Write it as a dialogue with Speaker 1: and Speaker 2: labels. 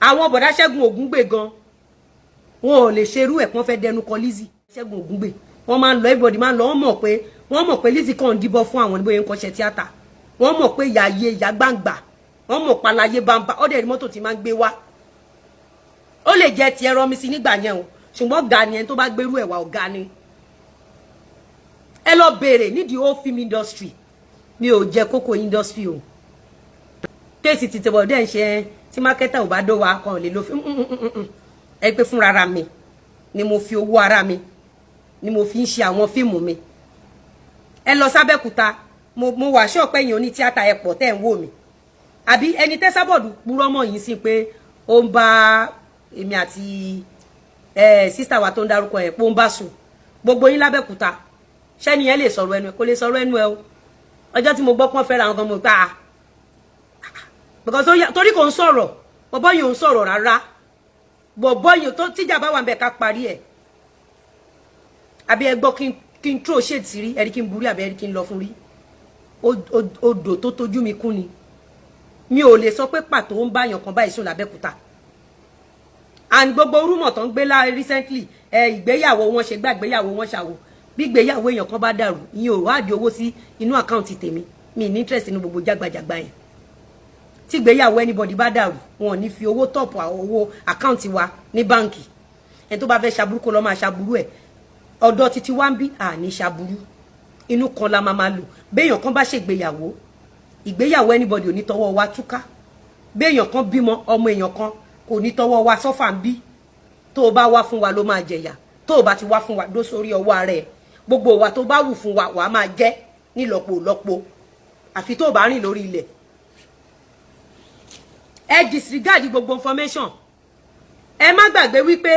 Speaker 1: àwọn bọ̀dá Ṣẹ́gun Ògúngbè gan wọn ò lè ṣerú ẹ̀ pọ́n fẹ́ dẹnu kọ Lizzy. Ṣẹ́gun Ògúngbè wọ́n máa ń lọ everybody máa ń lọ wọ́n mọ̀ pé Lizzy kàn ń díbọ́ fún àwọn níbóyè ń kọ́ṣẹ́ tíátà wọ́n mọ̀ pé ìyá ayé ìyá gbangba wọ́n mọ̀ palayé bamba ọ̀dẹ̀ ní mọ́tò tí máa ń gbé wá ó lè jẹ́ tiẹ̀ rọmi sí nígbà yẹn o ṣùgbọ́n ọ̀gá ni ẹni tó bá gbérú ẹ̀ wá ọ̀gá ni ẹ lọ béèrè nídìí ó film industry mi ò jẹ kókó industry o kéèsì ti tẹ̀bọ̀ dẹ́ ń ṣe tí mákẹ́tà ò bá dó wa kan lè lo fi ẹ pé fúnra ara mi ni mo fi owó ara mi ni mo fi ń ṣe àwọn fíìmù mi ẹ lọ sábẹ́kúta mo wà ṣọ́ọ̀pẹ́ yìí oní tíátà ẹ pọ̀ tẹ́ ń wò mí àbí ẹni tẹ́ sábọ̀dù purọ́ mọ́ yìí sí pé ó ń bá èmi àti sísítà wa tó ń dárúkọ ẹ̀ pé ó ń bá sùn gbogbo yín lábẹ́kúta ṣẹ́ni ẹ lè sọ̀rọ̀ ẹnu ẹ kò lè sọ̀rọ̀ ẹnu ẹ o ọjọ́ tí mo gbọ́ pọ́n fẹ́ra àwọn kan mo gbà because torí kò ń sọ̀rọ̀ bọ̀bọ́ yìí ò ń sọ̀rọ̀ rárá bọ̀bọ́ yìí tó tíjà bá wà ń bẹ̀ ká parí ẹ̀ àbí ẹ gbọ́ kí n throw shade sí rí ẹ̀rí kí n burí àbí ẹ̀rí kí n lọ fún rí odò tó tójú mi kú ni mi ò lè sọ pé pàtó ń báyàn kan báyìí sùn lábẹ́kúta and gbogbo rúmọ̀ tó ń gbé lá recently ìgbéyàwó wọn ṣe gbá ìgbéyàwó wọn ṣàwò bí ìgbéyàwó èèyàn kan bá dàrú ìyẹn ò wádìí owó sí inú àkáǹtì tèmi mi ní interest nínú gbogbo jágbajàgba yẹn tí ìgbéyàwó anybody bá dàrú wọn ò ní fi owó tọ́pù owó àkáǹtì wa ní báǹkì ẹni tó bá fẹ́ ṣaburú kó lọ máa ṣaburú ẹ̀ ọ̀dọ̀ títí wá ń bí àní ṣaburú inú kan la máa lò béèyàn kan bá ṣègbéyàwó ìgbéyàwó anybody ò ní tọwọ́ wa túká béèyàn kan bímọ ọmọ èèyàn kan kò ní tọwọ́ wa sọ́fà ń bí tó o bá wá fún wa ló máa jẹ̀yà tó o bá ti wá fún wa dó sórí ọwọ́ ara ẹ̀ gbogbo wa tó bá wù fún wa wàá máa jẹ́ nílọ́pọ̀lọpọ̀ àfi tó o bá rìn lórí ilẹ̀ ẹ disregard gbogbo information ẹ má gbàgbé wípé